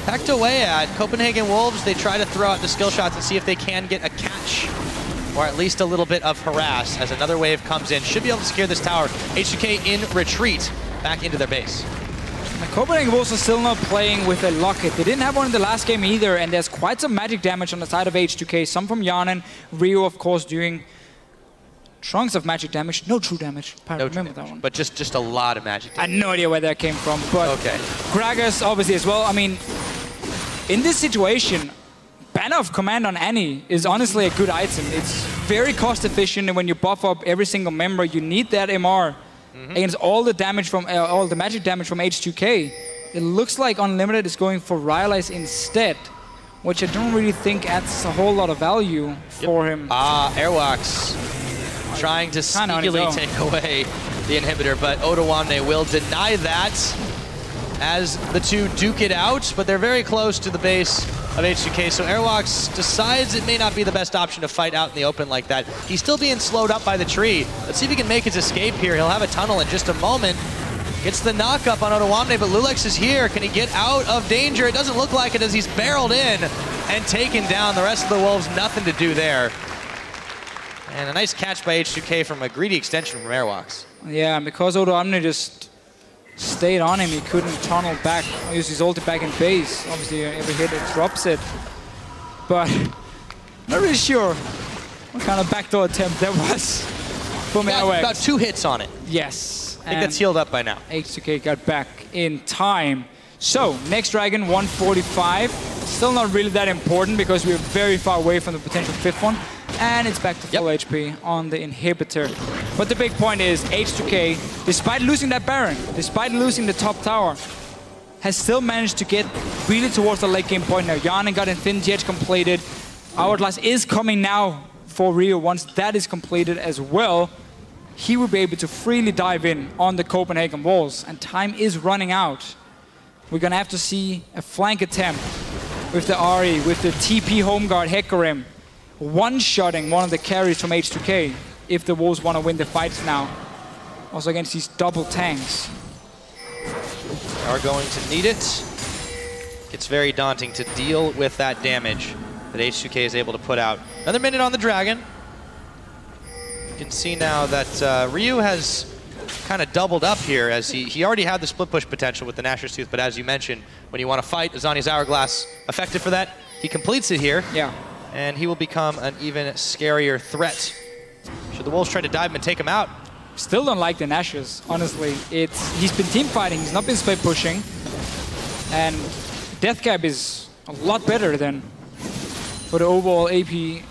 pecked away at. Copenhagen Wolves, they try to throw out the skill shots and see if they can get a catch, or at least a little bit of harass as another wave comes in. Should be able to secure this tower. H2K in retreat back into their base. The Copenhagen Wolves are still not playing with a Locket. They didn't have one in the last game either, and there's quite some magic damage on the side of H2K. Some from Yanan, Ryu, of course, doing chunks of magic damage. No true damage. I remember that one. But just a lot of magic damage. I had no idea where that came from, but okay. Gragas, obviously, as well. I mean, in this situation, Banner of Command on Annie is honestly a good item. It's very cost efficient, and when you buff up every single member, you need that MR against all the damage from all the magic damage from H2K. It looks like Unlimited is going for Rylai's instead, which I don't really think adds a whole lot of value for him. Airwalks trying to sneakily take away the inhibitor, but Odoamne will deny that as the two duke it out, but they're very close to the base of H2K, so Airwalks decides it may not be the best option to fight out in the open like that. He's still being slowed up by the tree. Let's see if he can make his escape here. He'll have a tunnel in just a moment. Gets the knock up on Odoamne, but Lulex is here. Can he get out of danger? It doesn't look like it as he's barreled in and taken down. The rest of the Wolves, nothing to do there. And a nice catch by H2K from a greedy extension from Airwalks. Yeah, and because Omni just stayed on him, he couldn't tunnel back, use his ulti back in base. Obviously, every hit it drops it. But not really sure what kind of backdoor attempt that was from Airwalks. About 2 hits on it. Yes. I think that's healed up by now. H2K got back in time. So, next dragon, 145. Still not really that important because we're very far away from the potential 5th one. And it's back to full HP on the inhibitor. But the big point is H2K, despite losing that Baron, despite losing the top tower, has still managed to get really towards the late game point now. Yanin got Infinity Edge completed. Hourglass is coming now for Rio. Once that is completed as well, he will be able to freely dive in on the Copenhagen walls. And time is running out. We're going to have to see a flank attempt with the Ahri, with the TP home guard Hecarim, one-shotting one of the carries from H2K if the Wolves want to win the fights now. Also against these double tanks. Are going to need it. It's very daunting to deal with that damage that H2K is able to put out. Another minute on the Dragon. You can see now that Ryu has kind of doubled up here as he already had the split push potential with the Nashor's Tooth, but as you mentioned, when you want to fight, Azania's Hourglass effective for that. He completes it here. Yeah. And he will become an even scarier threat. Should the Wolves try to dive him and take him out? Still don't like the Nashors, honestly. He's been team fighting, he's not been split pushing. And death cap is a lot better than for the overall AP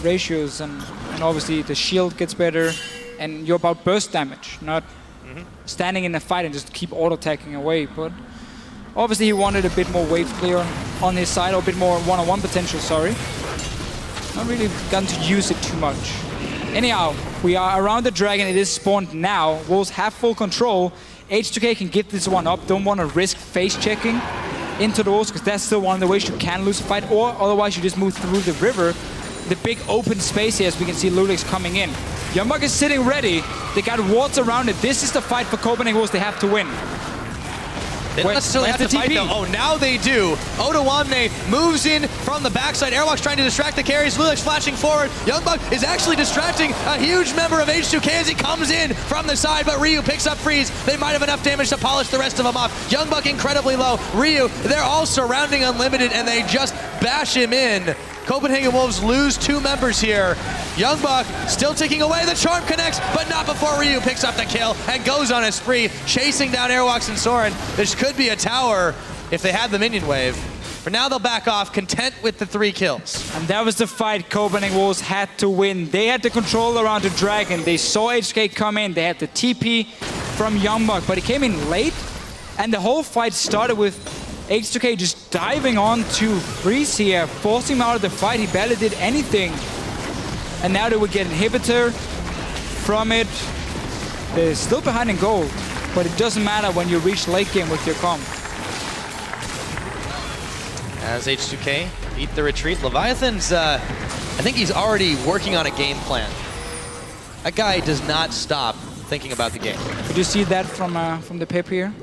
ratios. And obviously the shield gets better. And you're about burst damage, not standing in a fight and just keep auto-attacking away. But obviously he wanted a bit more wave clear on his side, or a bit more one-on-one potential, sorry. Not really gotten to use it too much. Anyhow, we are around the Dragon. It is spawned now. Wolves have full control. H2K can give this one up. Don't want to risk face checking into the Wolves, because that's still one of the ways you can lose a fight, or otherwise you just move through the river. The big open space here, as we can see Ludix coming in. Youngbuck is sitting ready. They got wards around it. This is the fight for Copenhagen Wolves. They have to win. They don't necessarily have to fight though. Oh, now they do. Odoamne moves in from the backside. Airwalk's trying to distract the carries. Ludix flashing forward. Youngbuck is actually distracting a huge member of H2K as he comes in from the side, but Ryu picks up Freeze. They might have enough damage to polish the rest of them off. Youngbuck incredibly low. Ryu, they're all surrounding Unlimited and they just bash him in. Copenhagen Wolves lose 2 members here. Youngbuck still ticking away. The charm connects, but not before Ryu picks up the kill and goes on a spree, chasing down Airwalks and Soren. This could be a tower if they had the minion wave. For now, they'll back off, content with the 3 kills. And that was the fight Copenhagen Wolves had to win. They had the control around the Dragon. They saw HK come in. They had the TP from Youngbuck, but he came in late. And the whole fight started with H2K just diving on to Freeze here, forcing him out of the fight. He barely did anything. And now they would get inhibitor from it. They're still behind in gold, but it doesn't matter when you reach late game with your comp. As H2K beat the retreat, Leviathan's, I think he's already working on a game plan. That guy does not stop thinking about the game. Did you see that from the pip here?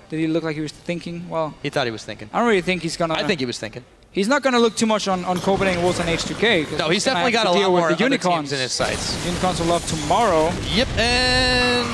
Did he look like he was thinking? Well, he thought he was thinking. I don't really think he's gonna. I think he was thinking. He's not gonna look too much on Copenhagen Wolves and H2K. No, he's definitely got a lot more other teams in his sights. Unicorns will love tomorrow. Yep, and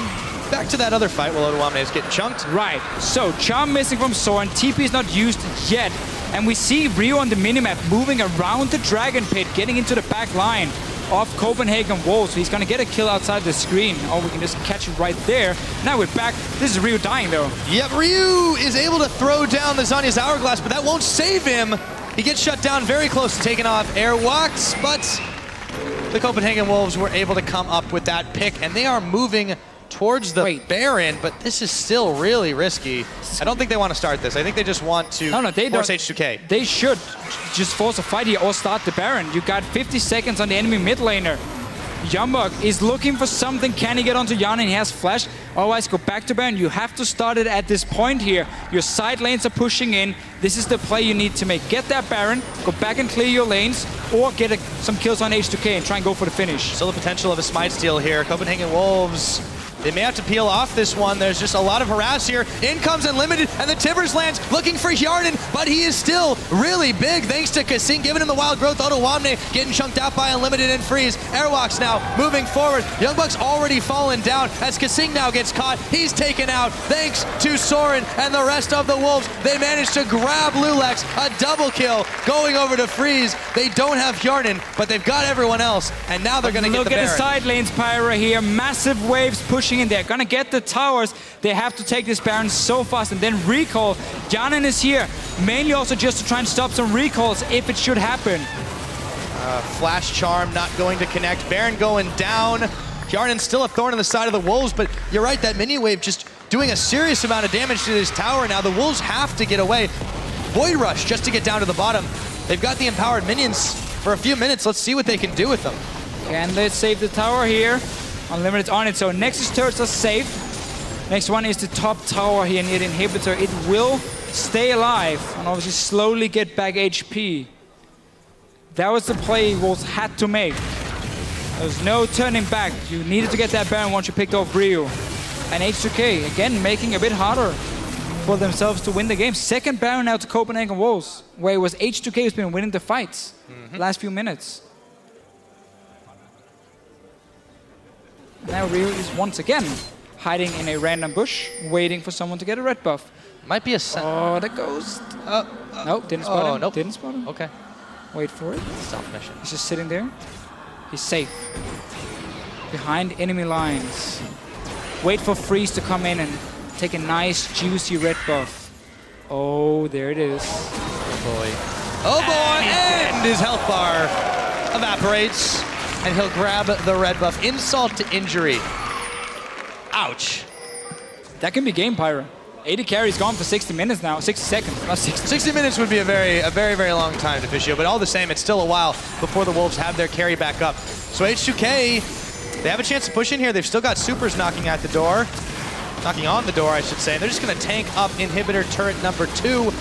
back to that other fight while Odoamne is getting chunked. Right. So charm missing from Soren. TP is not used yet, and we see Rio on the minimap moving around the Dragon Pit, getting into the back line of Copenhagen Wolves. So he's gonna get a kill outside the screen. Oh, we can just catch it right there. Now we're back. This is Ryu dying though. Yep, Ryu is able to throw down the Zhonya's Hourglass, but that won't save him. He gets shut down very close to taking off Airwalks, but the Copenhagen Wolves were able to come up with that pick, and they are moving towards the Baron, but this is still really risky. I don't think they want to start this. I think they just want to force H2K. They should just force a fight here or start the Baron. You got 50 seconds on the enemy mid laner. Youngbuck is looking for something. Can he get onto Yanin? He has flash. Otherwise, go back to Baron. You have to start it at this point here. Your side lanes are pushing in. This is the play you need to make. Get that Baron, go back and clear your lanes, or get some kills on H2K and try and go for the finish. Still the potential of a smite steal here. Copenhagen Wolves They may have to peel off this one. There's just a lot of harass here. In comes Unlimited, and the Tibbers lands looking for Hjarnan, but he is still really big thanks to Kasing giving him the wild growth. Otawamne getting chunked out by Unlimited and Freeze. Airwalks now moving forward. Young Buck's already fallen down as Kasing now gets caught. He's taken out thanks to Soren and the rest of the Wolves. They managed to grab Lulex, a double kill going over to Freeze. They don't have Hjarnan, but they've got everyone else, and now they're going to get the Baron. Look at the side lanes, Pyra here. Massive waves pushing in there. Gonna get the towers. They have to take this Baron so fast and then recall. Hjarnan is here, mainly also just to try and stop some recalls if it should happen. Flash Charm not going to connect. Baron going down. Hjarnan's still a thorn in the side of the Wolves, but you're right, that mini wave just doing a serious amount of damage to this tower. Now the Wolves have to get away. Void Rush just to get down to the bottom. They've got the empowered minions for a few minutes. Let's see what they can do with them. Can they save the tower here? Unlimited's on it, so Nexus turrets are safe. Next one is the top tower here near the inhibitor. It will stay alive and obviously slowly get back HP. That was the play Wolves had to make. There's no turning back. You needed to get that Baron once you picked off Ryu. And H2K, again, making a bit harder for themselves to win the game. Second Baron now to Copenhagen Wolves, where it was H2K who's been winning the fights the last few minutes. Now Ryu is once again hiding in a random bush, waiting for someone to get a red buff. Might be a Oh, the ghost. Nope, didn't spot him. Nope. Didn't spot him. Okay. Wait for it. Stealth mission. He's just sitting there. He's safe. Behind enemy lines. Wait for Freeze to come in and take a nice, juicy red buff. Oh, there it is. Oh boy. Oh boy! And his health bar evaporates. And he'll grab the red buff. Insult to injury. Ouch. That can be game, Pyra. 80 carry's gone for 60 minutes now. 60 seconds, not 60. 60 minutes would be a very, very long time to Fish, but all the same, it's still a while before the Wolves have their carry back up. So H2K, they have a chance to push in here. They've still got supers knocking at the door. Knocking on the door, I should say. And they're just going to tank up inhibitor turret number 2.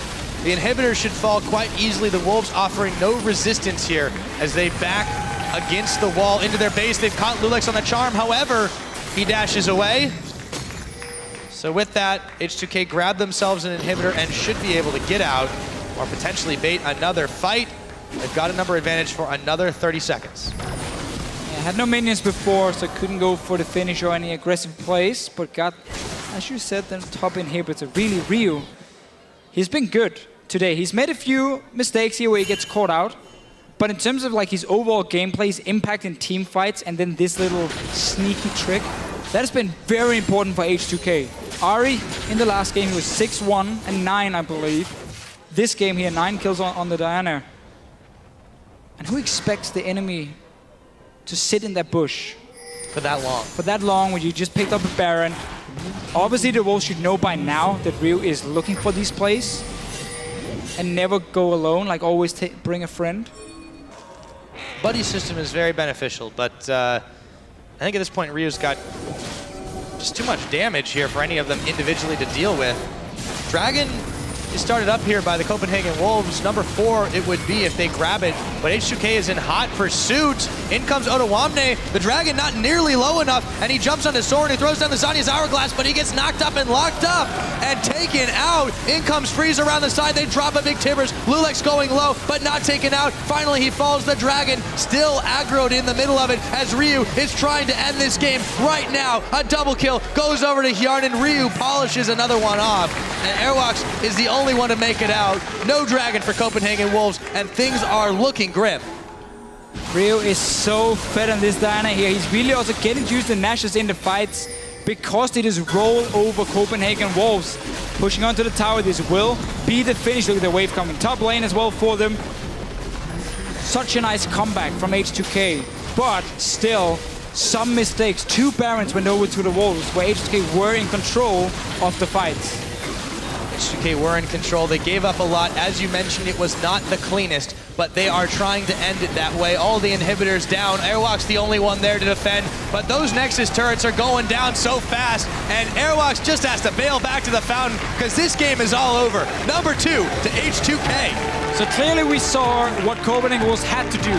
The inhibitor should fall quite easily. The Wolves offering no resistance here as they back against the wall into their base. They've caught Lulex on the charm. However, he dashes away. So with that, H2K grab themselves an inhibitor and should be able to get out or potentially bait another fight. They've got a number advantage for another 30 seconds. Yeah, had no minions before, so couldn't go for the finish or any aggressive plays, but got, as you said, the top inhibitor. Really, Ryu, he's been good today. He's made a few mistakes here where he gets caught out, but in terms of like his overall gameplay, his impact in team fights, and then this little sneaky trick, that has been very important for H2K. Ari, in the last game, he was 6-1 and 9, I believe. This game here, 9 kills on the Diana. And who expects the enemy to sit in that bush? For that long. For that long, when you just picked up a Baron. Obviously, the Wolves should know by now that Ryu is looking for these plays. And never go alone, like always bring a friend. Buddy system is very beneficial, but I think at this point, Ryu's got just too much damage here for any of them individually to deal with. Dragon is started up here by the Copenhagen Wolves. Number 4 it would be if they grab it, but H2K is in hot pursuit. In comes Otawamne. The Dragon not nearly low enough, and he jumps onto Soren, who throws down the Zanya's Hourglass, but he gets knocked up and locked up and taken out. In comes Freeze around the side. They drop a big Tibbers. Lulex going low, but not taken out. Finally, he falls. The Dragon still aggroed in the middle of it as Ryu is trying to end this game right now. A double kill goes over to Hjarnan. Ryu polishes another one off, and Airwalks is the only one to make it out. No Dragon for Copenhagen Wolves, and things are looking grim. Ryu is so fed on this Diana here. He's really also getting used to Nash's in the fights because it is roll over Copenhagen Wolves. Pushing onto the tower, this will be the finish. Look at the wave coming top lane as well for them. Such a nice comeback from H2K, but still some mistakes. 2 Barons went over to the Wolves where H2K were in control of the fights. H2K were in control. They gave up a lot. As you mentioned, it was not the cleanest, but they are trying to end it that way. All the inhibitors down. Airwalk's the only one there to defend, but those Nexus turrets are going down so fast, and Airwalks just has to bail back to the fountain because this game is all over. Number 2 to H2K. So clearly we saw what Copenhagen Wolves had to do.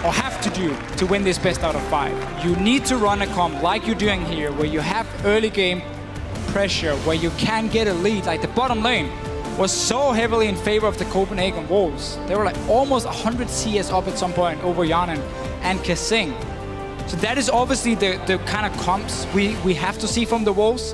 or have to do to win this best out of 5. You need to run a comp like you're doing here, where you have early game pressure, where you can get a lead. Like the bottom lane was so heavily in favor of the Copenhagen Wolves. They were like almost 100 CS up at some point over Yanan and Kasing. So that is obviously the kind of comps we have to see from the Wolves.